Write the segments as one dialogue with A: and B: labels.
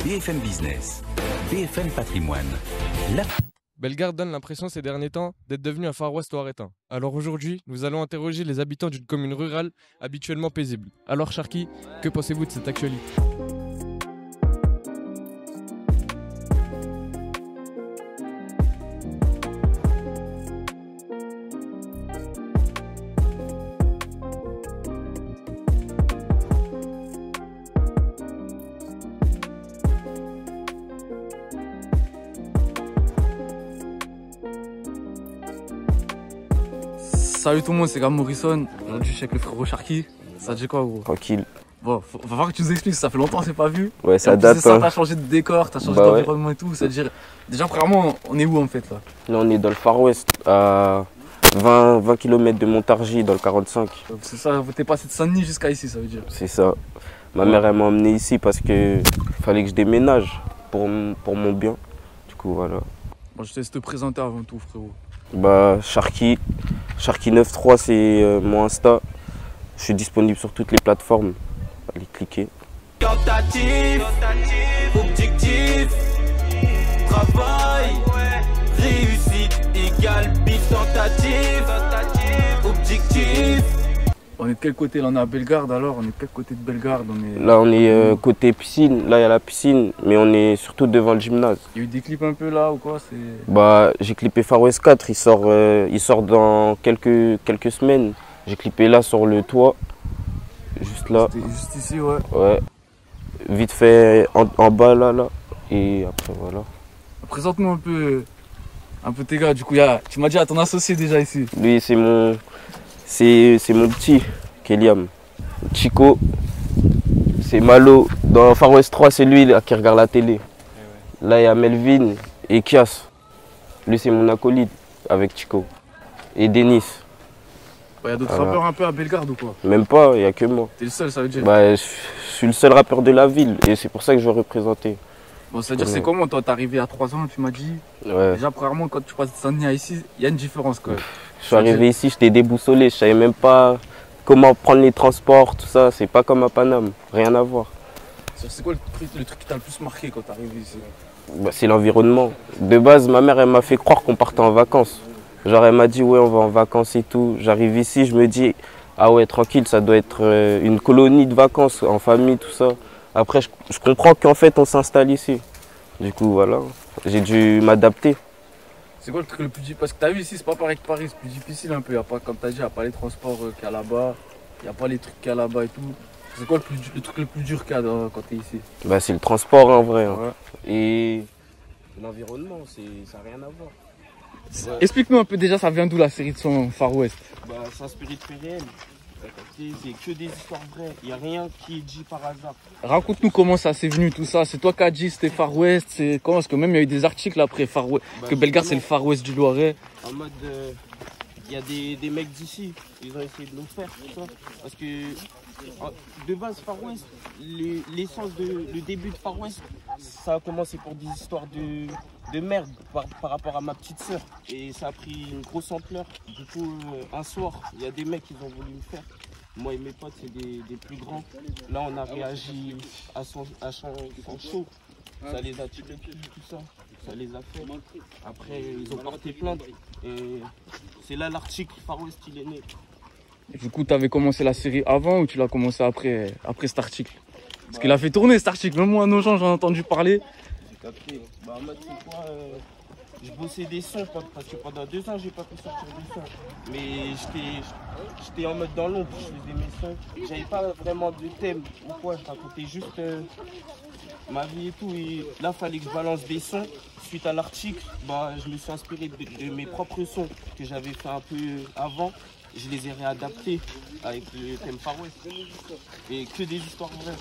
A: BFM Business, BFM Patrimoine.
B: Bellegarde donne l'impression ces derniers temps d'être devenu un Far West loiretain. Alors aujourd'hui, nous allons interroger les habitants d'une commune rurale habituellement paisible. Alors Sharky, que pensez-vous de cette actualité ?
C: Salut tout le monde, c'est Gab Morrison. Aujourd'hui, je suis avec le frérot Sharky. Ça te dit quoi, gros?
D: Tranquille.
C: Bon, va falloir que tu nous expliques, ça fait longtemps qu'on s'est pas vu.
D: Ouais, ça
C: Et en plus
D: date.
C: de ça,
D: Hein.
C: t'as changé de décor, t'as changé
D: Bah
C: d'environnement et tout. Ça veut dire, déjà, premièrement, on est où en fait là?
D: Là, on est dans le Far West, à 20 km de Montargis, dans le 45.
C: Donc, c'est ça, t'es passé de Saint-Denis jusqu'à ici, ça veut dire.
D: C'est ça. Ma mère, elle m'a emmené ici parce que fallait que je déménage pour mon bien. Du coup, voilà.
C: Bon, je te laisse te présenter avant tout, frérot.
D: Bah, Sharky 93, c'est mon Insta. Je suis disponible sur toutes les plateformes. Allez cliquer.
E: Tentative, objectif, travail, réussite égale big tentative, objectif.
C: On est de quel côté là? On est à Bellegarde alors? On est de quel côté de Bellegarde?
D: Là, on est côté piscine. Là, il y a la piscine, mais on est surtout devant le gymnase.
C: Il y a eu des clips un peu là ou quoi?
D: Bah, j'ai clippé Far West 4, il sort dans quelques semaines. J'ai clippé là sur le toit, juste là.
C: C'était juste ici, ouais.
D: Ouais. Vite fait en bas là. Et après voilà.
C: Présente-nous un peu tes gars. Du coup, tu m'as dit à ton associé déjà ici.
D: Lui c'est mon petit, Keliam. Chico, c'est Malo. Dans Far West 3, c'est lui là, qui regarde la télé. Là, il y a Melvin et Kias. Lui, c'est mon acolyte avec Chico. Et Denis.
C: Il y a d'autres
D: Voilà.
C: rappeurs un peu à Bellegarde ou quoi?
D: Même pas, il n'y a que moi.
C: T'es le seul, ça veut dire?
D: Bah, je suis le seul rappeur de la ville et c'est pour ça que je veux représenter.
C: Bon, ça veut dire, c'est comment toi? T'es arrivé à 3 ans, tu m'as dit.
D: Ouais.
C: Déjà, premièrement, quand tu passes de Saint-Denis à ici, il y a une différence quoi.
D: Je suis arrivé ici, j'étais déboussolé, je savais même pas comment prendre les transports, tout ça. C'est pas comme à Paname, rien à voir.
C: C'est quoi le truc qui t'a le plus marqué quand t'es arrivé ici?
D: Bah, c'est l'environnement. De base, ma mère, elle m'a fait croire qu'on partait en vacances. Genre, elle m'a dit, ouais, on va en vacances et tout. J'arrive ici, je me dis, ah ouais, tranquille, ça doit être une colonie de vacances en famille, tout ça. Après, je comprends qu'en fait, on s'installe ici. Du coup, voilà, j'ai dû m'adapter.
C: C'est quoi le truc le plus difficile? Parce que t'as vu ici, c'est pas pareil que Paris, c'est plus difficile un peu. Y a pas, comme t'as dit, il n'y a pas les transports qu'il y a là-bas, il n'y a pas les trucs qu'il y a là-bas et tout. C'est quoi le truc le plus dur qu'il y a quand t'es ici?
D: Bah, c'est le transport en vrai. Hein.
C: Ouais.
D: Et l'environnement, ça n'a rien à voir. Ouais.
C: Explique-nous un peu déjà, ça vient d'où la série de son Far West?
D: Bah, c'est inspiré de faits réels. C'est que des histoires vraies. Il n'y a rien qui est dit par hasard.
C: Raconte-nous comment ça s'est venu tout ça. C'est toi qui as dit c'était Far West, c'est comment? Parce que même il y a eu des articles après Far West, que Bellegarde c'est le Far West du Loiret.
D: En mode, il y a des mecs d'ici, ils ont essayé de nous faire tout ça. Parce que de base Far West, l'essence le début de Far West, ça a commencé pour des histoires de merde par rapport à ma petite sœur. Et ça a pris une grosse ampleur. Du coup, un soir, il y a des mecs qui ont voulu me faire. Moi et mes potes, c'est des plus grands. Là, on a réagi à son show. Ça les a tués, tout ça. Ça les a fait. Après, ils ont porté plainte. Et c'est là l'article Far West, il est né.
C: Et du coup, t'avais commencé la série avant ou tu l'as commencé après cet article? Parce qu'il a fait tourner cet article. Même moi, à Nogent, j'en ai entendu parler.
D: J'ai capté. Bah, moi, tu sais quoi, je bossais des sons parce que pendant 2 ans, j'ai pas pu sortir des sons. Mais j'étais en mode dans l'ombre, je faisais mes sons. J'avais pas vraiment de thème ou quoi, je racontais juste ma vie et tout. Et là, il fallait que je balance des sons. Suite à l'article, bah, je me suis inspiré de mes propres sons que j'avais fait un peu avant. Je les ai réadaptés avec le thème Far West. Et que des histoires vraies.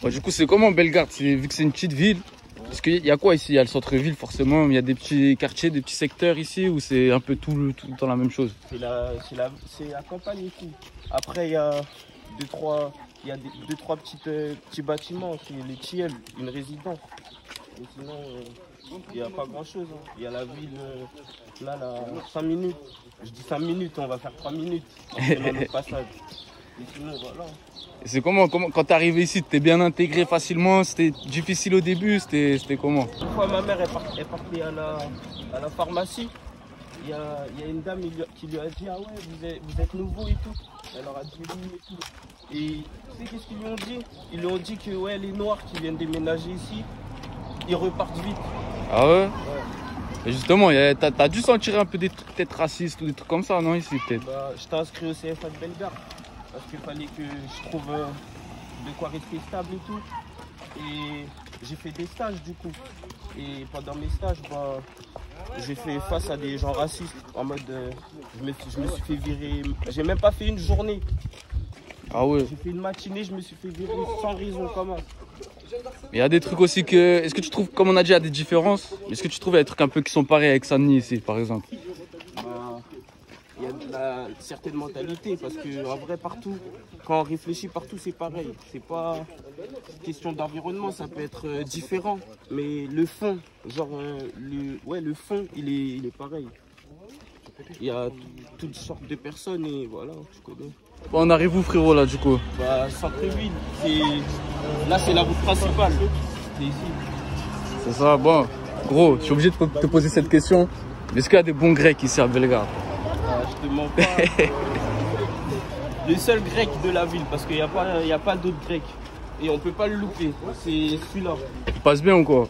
C: Bon, du coup, c'est comment Bellegarde? Vu que c'est une petite ville, parce qu'il y a quoi ici? Il y a le centre-ville forcément, il y a des petits quartiers, des petits secteurs ici, ou c'est un peu tout le temps la même chose?
D: C'est la campagne ici. Après, il y a deux, trois petits bâtiments, c'est les Tiel, une résidence. Mais sinon, il n'y a pas grand chose. Hein. Il y a la ville, là, 5 minutes. Je dis 5 minutes, on va faire 3 minutes. C'est notre passage. Mais sinon, voilà.
C: Et c'est comment quand t'es arrivé ici, t'es bien intégré facilement? C'était difficile au début? C'était comment?
D: Une fois, ma mère est partie à la pharmacie. Il y a une dame qui lui a dit: ah ouais, vous êtes nouveau et tout. Elle leur a dit oui et tout. Et tu sais qu'est-ce qu'ils lui ont dit? Ils lui ont dit que ouais, les Noirs qui viennent déménager ici, ils repartent vite.
C: Ah ouais?
D: Ouais.
C: Et justement, t'as dû sentir un peu des trucs peut-être racistes ou des trucs comme ça, non, ici peut-être?
D: Bah, je t'ai inscrit au CFA de Bellegarde parce qu'il fallait que je trouve de quoi rester stable et tout. Et j'ai fait des stages du coup. Et pendant mes stages, bah, j'ai fait face à des gens racistes. En mode, je me suis fait virer. J'ai même pas fait une journée.
C: Ah ouais.
D: J'ai fait une matinée, je me suis fait virer sans raison. Comment?
C: Il y a des trucs aussi que... Est-ce que tu trouves, comme on a dit, il y a des différences? Est-ce que tu trouves qu'il y a des trucs un peu qui sont pareils avec Saint-Denis ici, par exemple?
D: Bah, il y a de certaine mentalité parce que en vrai partout, quand on réfléchit partout c'est pareil. C'est pas question d'environnement, ça peut être différent, mais le fond, genre le fond il est pareil. Il y a toutes sortes de personnes et voilà, tu connais.
C: Bon, on arrive où frérot là du coup?
D: Bah centre-ville, là c'est la route principale, c'est ici.
C: C'est ça, bon. Gros, je suis obligé de te poser cette question. Est-ce qu'il y a des bons Grecs ici à Bellegarde?
D: Je te mens pas. Le seul grec de la ville, parce qu'il n'y a pas d'autres grecs. Et on peut pas le louper, c'est celui-là.
C: Il passe bien ou quoi?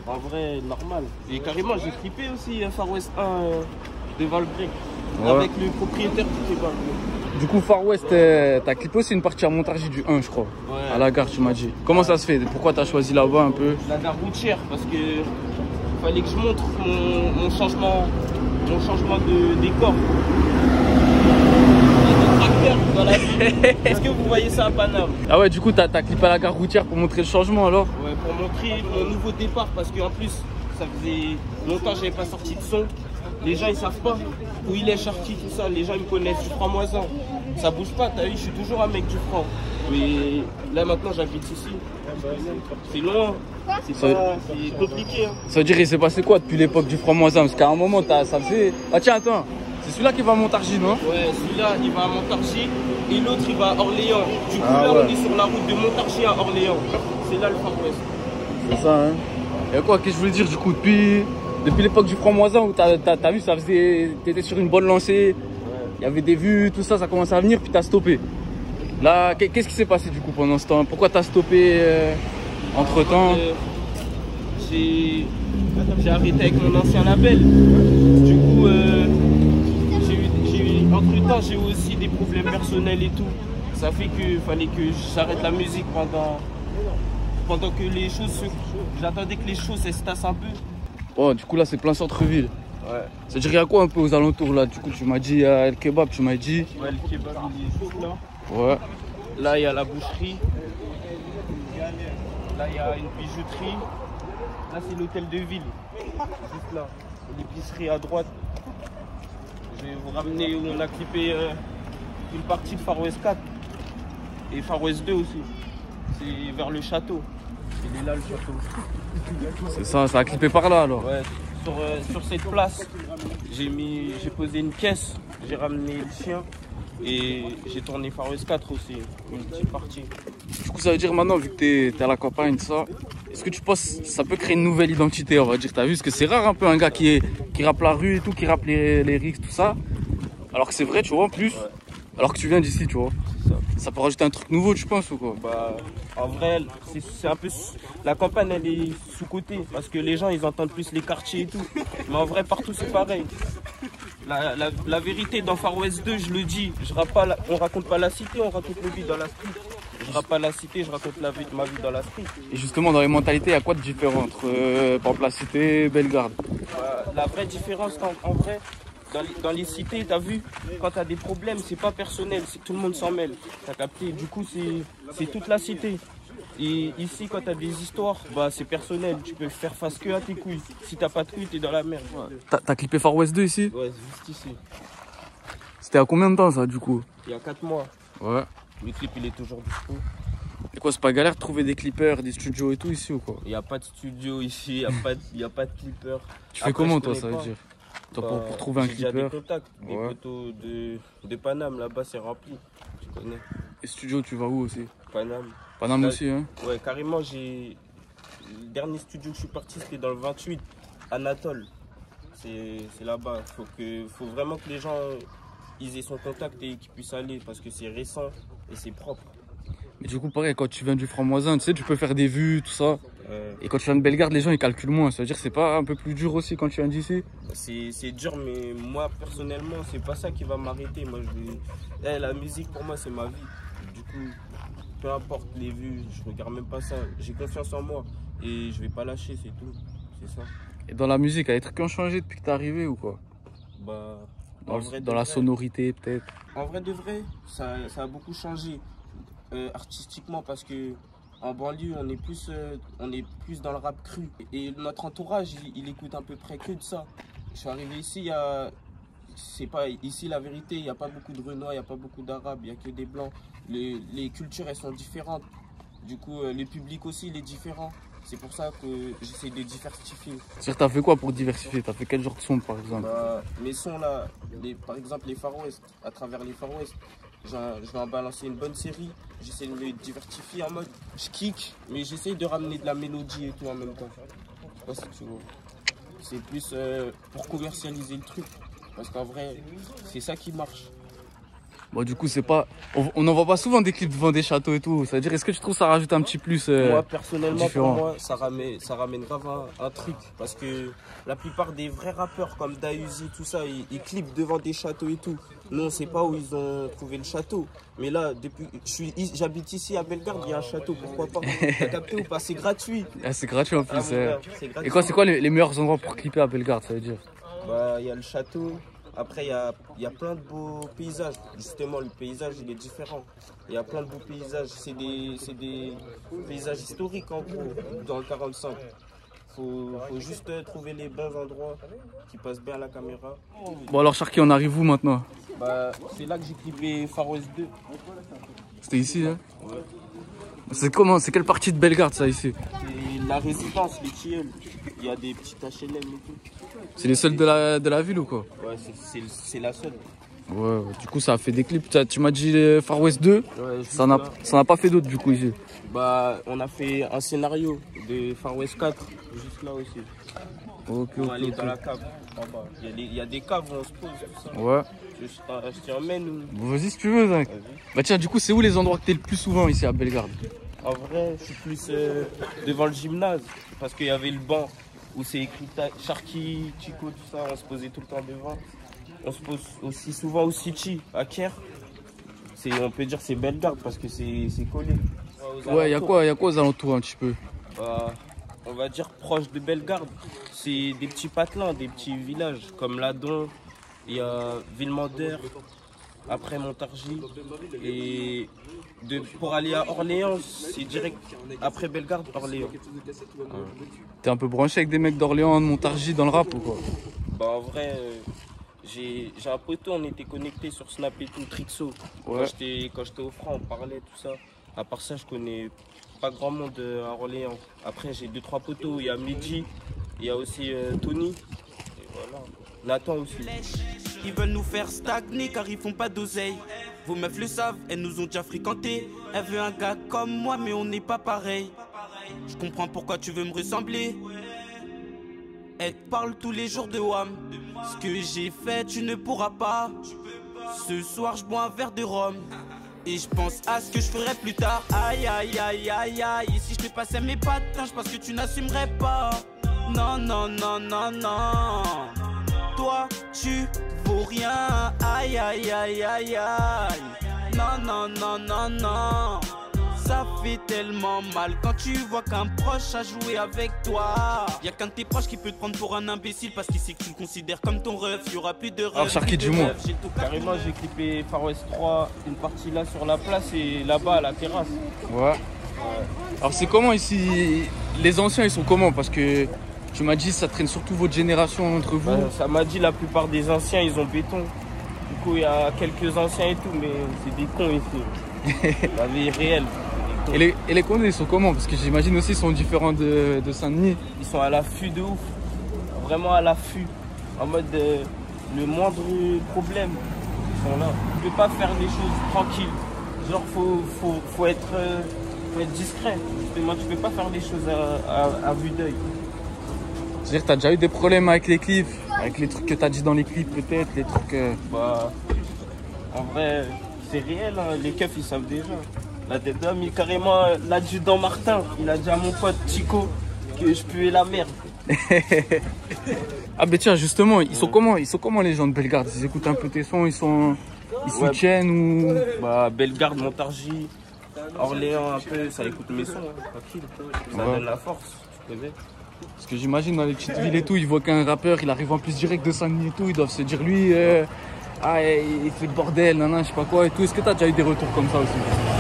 D: En vrai, normal. Et carrément, j'ai clippé aussi Far West 1 devant le grec.
C: Ouais.
D: Avec le propriétaire du kebab.
C: Du coup, Far West, t'as clippé aussi une partie à Montargis du 1, je crois.
D: Ouais.
C: À la gare, tu m'as dit. Comment ça se fait? Pourquoi t'as choisi là-bas un peu?
D: La gare routière, parce que fallait que je montre mon changement de décor. Il y a des tracteurs dans la ville. Est-ce que vous voyez ça à Paname?
C: Ah ouais, du coup, t'as clippé à la gare routière pour montrer le changement alors?
D: Ouais, pour montrer mon nouveau départ, parce qu'en plus, ça faisait longtemps que j'avais pas sorti de son. Les gens ils savent pas où il est sorti, tout ça. Les gens ils me connaissent du franc-moisin. Ça bouge pas, t'as vu, je suis toujours un mec du franc. Mais là maintenant j'habite ici. C'est loin, c'est compliqué. Hein.
C: Ça veut dire, il s'est passé quoi depuis l'époque du franc-moisin? Parce qu'à un moment, ça faisait. Ah tiens, attends, c'est celui-là qui va à Montargis, non?
D: Ouais, celui-là il va à Montargis et l'autre il va à Orléans. Du coup,
C: Ah
D: là
C: ouais.
D: on est sur la route de Montargis à Orléans. C'est là le Far West.
C: C'est ça, hein. Et quoi, qu'est-ce que je voulais dire du coup? Depuis l'époque du franc-moisin où t'as vu, ça faisait. T'étais sur une bonne lancée, il y avait des vues, tout ça, ça commençait à venir, puis t'as stoppé. Là, qu'est-ce qui s'est passé du coup pendant ce temps? Pourquoi t'as stoppé entre temps?
D: J'ai arrêté avec mon ancien label. Du coup, entre temps, j'ai eu aussi des problèmes personnels et tout. Ça fait qu'il fallait que j'arrête la musique pendant que les choses j'attendais que les choses se tassent un peu.
C: Bon, du coup, là, c'est plein centre-ville.
D: Ouais.
C: C'est-à-dire, il y a quoi un peu aux alentours là? Du coup, tu m'as dit, il y a le kebab, tu m'as dit.
D: Ouais, le kebab, il est juste là.
C: Ouais.
D: Là, il y a la boucherie. Là, il y a une bijouterie. Là, c'est l'hôtel de ville. Juste là. L'épicerie à droite. Je vais vous ramener où on a clippé une partie de Far West 4. Et Far West 2 aussi. C'est vers le château. Il est là, le château.
C: C'est ça, ça a clippé par là alors.
D: Ouais. Sur cette place, j'ai posé une caisse. J'ai ramené le chien. Et j'ai tourné Far West 4 aussi, une petite partie.
C: Du coup, ça veut dire maintenant, vu que t'es à la campagne, ça, est-ce que tu penses que ça peut créer une nouvelle identité, on va dire? T'as vu, parce que c'est rare un peu un gars qui rappe la rue et tout, qui rappe les rixes, tout ça. Alors que c'est vrai, tu vois, en plus. Ouais. Alors que tu viens d'ici, tu vois. Ça peut rajouter un truc nouveau, tu penses, ou quoi?
D: Bah, en vrai, c'est un peu... La campagne, elle est sous-cotée, parce que les gens, ils entendent plus les quartiers et tout. Mais en vrai, partout, c'est pareil. La vérité, dans Far West 2, je le dis, on raconte pas la cité, on raconte nos vies dans la street. Je rappe pas la cité, je raconte ma vie dans la street.
C: Et justement, dans les mentalités, il y a quoi de différent entre, par exemple, la cité et Bellegarde?
D: La vraie différence, en vrai, dans les cités, t'as vu, quand t'as des problèmes, c'est pas personnel, tout le monde s'en mêle. T'as capté? Du coup, c'est toute la cité. Et ici, quand t'as des histoires, bah c'est personnel. Tu peux faire face que à tes couilles. Si t'as pas de couilles, t'es dans la merde. Ouais.
C: T'as clippé Far West 2 ici?
D: Ouais, juste ici.
C: C'était à combien de temps ça, du coup?
D: Il y a 4 mois.
C: Ouais.
D: Le clip, il est toujours dispo.
C: Et quoi, c'est pas galère de trouver des clippers, des studios et tout ici ou quoi?
D: Il n'y a pas de studio ici, il n'y a pas de clipper.
C: Tu fais comment toi, ça veut dire? Toi, pour trouver un clipper?
D: J'ai des contacts, des poteaux de Paname, là-bas c'est rempli. je connais.
C: Et studio, tu vas où aussi?
D: Paname.
C: Paname
D: Là,
C: aussi, hein?
D: Ouais, carrément, le dernier studio que je suis parti, c'était dans le 28, Anatole. C'est là-bas. Faut vraiment que les gens ils aient son contact et qu'ils puissent aller parce que c'est récent et c'est propre.
C: Mais du coup, pareil, quand tu viens du Franc-Moisin, tu sais, tu peux faire des vues, tout ça. Et quand tu viens de Bellegarde, les gens ils calculent moins. Ça veut dire que c'est pas un peu plus dur aussi quand tu viens d'ici?
D: C'est dur, mais moi personnellement, c'est pas ça qui va m'arrêter. Moi, la musique pour moi, c'est ma vie. Du coup, peu importe les vues, je regarde même pas ça. J'ai confiance en moi et je vais pas lâcher, c'est tout. C'est ça.
C: Et dans la musique, il y a des trucs qui ont changé depuis que t'es arrivé ou quoi?
D: Bah,
C: Dans la sonorité peut-être?
D: En vrai de vrai, ça a beaucoup changé artistiquement parce que en banlieue, on est plus dans le rap cru. Et notre entourage, il écoute à peu près que de ça. Je suis arrivé ici, c'est pas ici la vérité, il n'y a pas beaucoup de Renois, il n'y a pas beaucoup d'Arabes, il n'y a que des Blancs. Les cultures, elles sont différentes. Du coup, le public aussi, il est différent. C'est pour ça que j'essaie de diversifier.
C: C'est-à-dire, t'as fait quoi pour diversifier? T'as fait quel genre de son par exemple?
D: Bah, mes sons là, par exemple les Far West, à travers les Far West, je vais en balancer une bonne série. J'essaie de me diversifier en mode, je kick, mais j'essaie de ramener de la mélodie et tout en même temps. Je sais pas si tu vois. C'est plus pour commercialiser le truc. Parce qu'en vrai, c'est ça qui marche.
C: Bon, du coup, c'est pas. On n'en voit pas souvent des clips devant des châteaux et tout. C'est-à-dire, est-ce que tu trouves que ça rajoute un petit plus
D: moi, personnellement,
C: différent?
D: pour moi, ça ramène grave un truc. Parce que la plupart des vrais rappeurs comme Dahuzi, tout ça, ils clipent devant des châteaux et tout. Nous, on sait pas où ils ont trouvé le château. Mais là, j'habite ici à Bellegarde, il y a un château, pourquoi pas? T'as capté ou pas? C'est gratuit.
C: Ah, c'est gratuit en plus.
D: Ah, frère, c'est gratuit.
C: Et quoi, c'est quoi les meilleurs endroits pour clipper à Bellegarde, ça veut dire?
D: Bah, il y a le château. Après, il y a plein de beaux paysages. Justement, le paysage, il est différent. Il y a plein de beaux paysages. C'est des paysages historiques, en gros, dans le 45. Faut juste trouver les bons endroits qui passent bien à la caméra.
C: Bon, alors, Sharky, on arrive où maintenant?
D: Bah, c'est là que j'ai clippé Far West 2.
C: C'était ici, hein?
D: Ouais.
C: C'est comment? C'est quelle partie de Bellegarde, ça, ici?
D: C'est la résidence, les tilleuls. Il y a des petites HLM et tout.
C: C'est les seuls de la ville ou quoi?
D: Ouais, c'est la seule.
C: Ouais, du coup, ça a fait des clips. Tu m'as dit Far West 2,
D: Ouais,
C: ça n'a pas fait d'autres, du coup, ici.
D: Bah, on a fait un scénario de Far West 4, juste là aussi.
C: Ok,
D: On va aller dans la cave, en bas. Il y a des caves où on se pose, tout ça.
C: Ouais.
D: Je t'y emmène ou...
C: Bon, vas-y si tu veux, Zach. Bah tiens, du coup, c'est où les endroits que t'es le plus souvent ici à Bellegarde?
D: En vrai, je suis plus devant le gymnase, parce qu'il y avait le banc où c'est écrit Sharky, Chico, tout ça, on se posait tout le temps devant. On se pose aussi souvent au City, à Caire. On peut dire que c'est Bellegarde parce que c'est collé.
C: Ouais, il y a quoi aux alentours un petit peu?
D: Bah, on va dire proche de Bellegarde. C'est des petits patelins, des petits villages comme Ladon, il y a Villemandeur, après Montargis. Et pour aller à Orléans, c'est direct après Bellegarde, Orléans.
C: T'es un peu branché avec des mecs d'Orléans, de Montargis dans le rap ou quoi?
D: Bah en vrai, j'ai un poteau, on était connectés sur Snap et tout, Trixo.
C: Ouais.
D: Quand j'étais au Franc, on parlait, tout ça. À part ça, je connais pas grand monde à Orléans. Après, j'ai 2-3 poteaux, il y a Mehdi, il y a aussi Tony. Et voilà. Nathan aussi.
E: Ils veulent nous faire stagner car ils font pas d'oseille. Vos meufs le savent, elles nous ont déjà fréquenté. Elle veut un gars comme moi mais on n'est pas pareil. Je comprends pourquoi tu veux me ressembler. Elle te parle tous les jours de WAM. Ce que j'ai fait tu ne pourras pas. Ce soir je bois un verre de rhum. Et je pense à ce que je ferai plus tard. Aïe aïe aïe aïe aïe. Et si je te passais mes patins, je pense que tu n'assumerais pas. Non non non non non. Toi tu vaux rien. Aïe aïe aïe aïe aïe. Non non non non non. Ça fait tellement mal quand tu vois qu'un proche a joué avec toi. Y'a qu'un de tes proches qui peut te prendre pour un imbécile parce qu'il sait que tu le considères comme ton ref. Y'aura plus de ref.
C: Alors Sharky, dis-moi.
D: Carrément, j'ai clippé Far West 3, une partie là sur la place et là-bas à la terrasse.
C: Ouais. Alors c'est comment ici? Les anciens ils sont comment? Parce que tu m'as dit ça traîne surtout votre génération entre vous.
D: Ça m'a dit la plupart des anciens ils ont béton. Du coup il y a quelques anciens et tout mais c'est des cons ici. La vie est réelle.
C: Et les condés ils sont comment? Parce que j'imagine aussi ils sont différents de Saint-Denis.
D: Ils sont à l'affût de ouf. Vraiment à l'affût. En mode le moindre problème. Ils sont là. Tu peux pas faire des choses tranquilles. Genre, faut être discret. Justement, tu peux pas faire les choses à vue d'œil.
C: C'est-à-dire que t'as déjà eu des problèmes avec les clips, avec les trucs que t'as dit dans les clips peut-être, les trucs...
D: Bah, en vrai, c'est réel, hein. Les keufs ils savent déjà. La tête d'homme, carrément, l'adjudant Martin, il a dit à mon pote Chico que je puais la merde.
C: Ah ben tiens, justement, ils sont comment les gens de Bellegarde? Ils écoutent un peu tes sons, ils soutiennent ou...
D: Bah, Bellegarde, Montargis, Orléans, un peu, ça écoute mes sons, hein, tranquille. Ça donne la force, tu connais.
C: Parce que j'imagine dans les petites villes et tout, ils voient qu'un rappeur, il arrive en plus direct de Saint-Denis et tout, ils doivent se dire lui, il fait le bordel, je sais pas quoi et tout. Est-ce que t'as déjà eu des retours comme ça aussi?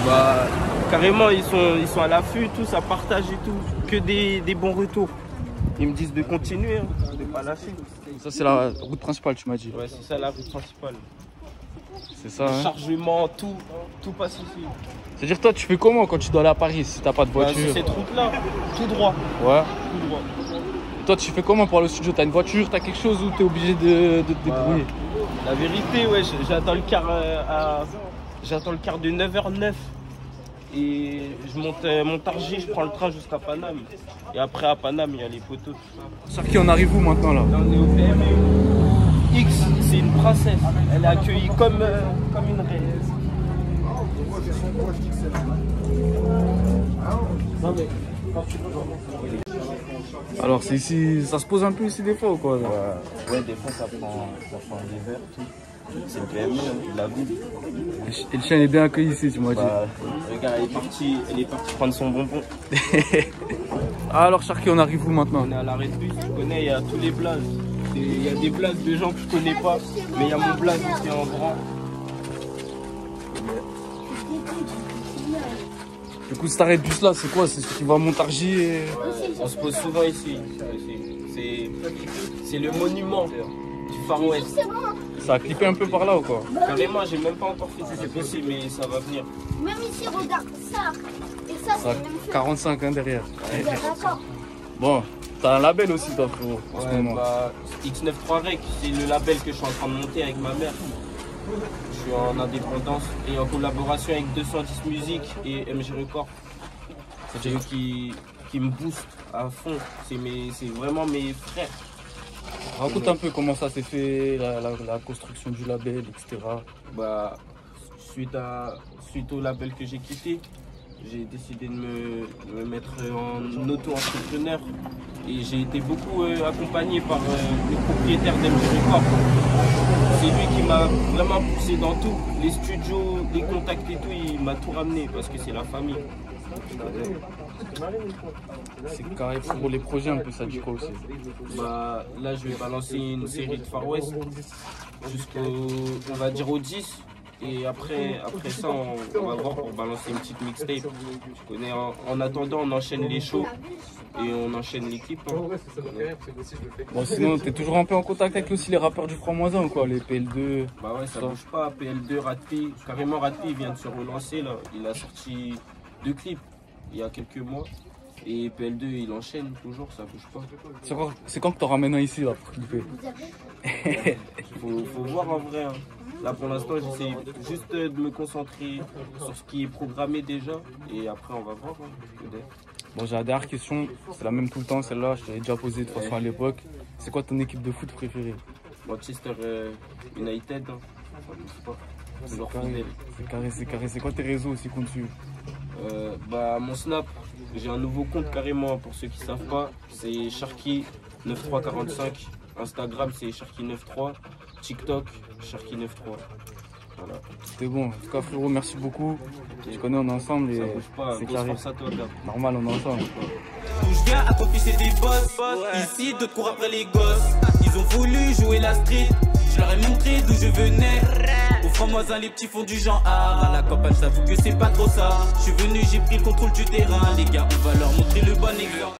D: Bah, carrément, ils sont à l'affût, tout, ça partage et tout. Que des bons retours. Ils me disent de continuer, hein, de pas lâcher.
C: Ça, c'est la route principale, tu m'as dit?
D: Ouais, c'est ça la route principale.
C: C'est ça, hein.
D: Chargement, tout passe ici.
C: C'est-à-dire, toi, tu fais comment quand tu dois aller à Paris si t'as pas de voiture?
D: Sur cette route-là, tout droit.
C: Ouais.
D: Tout droit.
C: Toi, tu fais comment pour aller au studio? T'as une voiture, t'as quelque chose ou t'es obligé de te débrouiller?
D: La vérité, ouais, j'attends le quart de 9h09 et je monte Montargis, je prends le train jusqu'à Paname. Et après à Paname, il y a les poteaux, tout ça.
C: Sur qui on arrive où maintenant là?
D: Là, on est au PMU. X, c'est une princesse. Elle est accueillie comme une reine.
C: Alors c'est ici, ça se pose un peu ici des fois ou quoi?
D: Ouais, des fois ça prend des verres, tout. C'est le PMU, la ville.
C: Et le chien est bien accueilli ici, tu m'as dit.
D: Regarde, elle est partie prendre son bonbon.
C: Alors Sharky, on arrive où maintenant?
D: On est à l'arrêt de bus, tu connais, il y a tous les blazes. Il y a des blazes de gens que je connais pas, mais il y a mon blaze ici en grand.
C: Du coup, cet arrêt de bus là, c'est quoi? C'est tu vas à Montargis et...
D: On se pose souvent ici. C'est le monument du Far West.
C: Ça a clippé un peu par là ou quoi?
D: Carrément, j'ai même pas encore fait si c'est possible, mais ça va venir.
F: Même ici, regarde ça. Et ça, c'est
C: Ça a
F: même fait.
C: 45 hein, derrière.
F: D'accord.
C: Bon, t'as un label aussi toi frérot en ce
D: Ouais,
C: moment.
D: bah, X93 Rec, c'est le label que je suis en train de monter avec ma mère. Je suis en indépendance et en collaboration avec 210 Music et MG Record. C'est eux qui me boostent à fond. C'est vraiment mes frères.
C: Raconte un peu comment ça s'est fait, la construction du label, etc.
D: Bah, suite au label que j'ai quitté, j'ai décidé de me mettre en auto-entrepreneur et j'ai été beaucoup accompagné par le propriétaire d'MG Record. C'est lui qui m'a vraiment poussé dans tout, les studios, les contacts et tout, il m'a tout ramené parce que c'est la famille.
C: C'est carré pour les projets un peu, ça dit quoi aussi?
D: Bah, là je vais balancer une série de Far West on va dire au 10. Et après ça, on va voir pour balancer une petite mixtape. Tu connais, en attendant, on enchaîne les shows et on enchaîne l'équipe. Hein.
C: Bon, sinon, t'es toujours un peu en contact avec aussi les rappeurs du Franc-Moisin ou quoi? Les PL2?
D: Bah ouais, ça bouge pas. PL2, Ratpi, carrément Ratpi, il vient de se relancer là. Il a sorti 2 clips il y a quelques mois. Et PL2, il enchaîne toujours, ça bouge pas.
C: C'est quand que t'en ramènes un ici là pour clipper?
D: Faut voir en vrai. Hein. Là pour l'instant, j'essaie juste de me concentrer sur ce qui est programmé déjà. Et après, on va voir. Hein.
C: Bon, j'ai la dernière question, c'est la même tout le temps, celle-là, je te l'ai déjà posée de toute façon à l'époque. C'est quoi ton équipe de foot préférée?
D: Manchester United, hein. Ça bouge pas.
C: C'est carré. C'est quoi tes réseaux aussi qu'on te suit?
D: Bah, mon Snap, j'ai un nouveau compte carrément pour ceux qui savent pas. C'est Sharky9345. Instagram, c'est Sharky93. TikTok, Sharky93. Voilà.
C: C'était bon. En tout cas, frérot, merci beaucoup. Tu connais, on est ensemble et
D: ça bouge pas.
C: c'est carré.
D: À toi, gars.
C: Normal, on est ensemble.
E: D'où je viens à confier des boss. Ici, d'autres courent après les gosses. Ils ont voulu jouer la street. Je leur ai montré d'où je venais. Au Franc-Moisin, les petits font du genre art. À la campagne, j'avoue que c'est pas trop ça. Je suis venu, j'ai pris le contrôle du terrain. Les gars, on va leur montrer le bon exemple.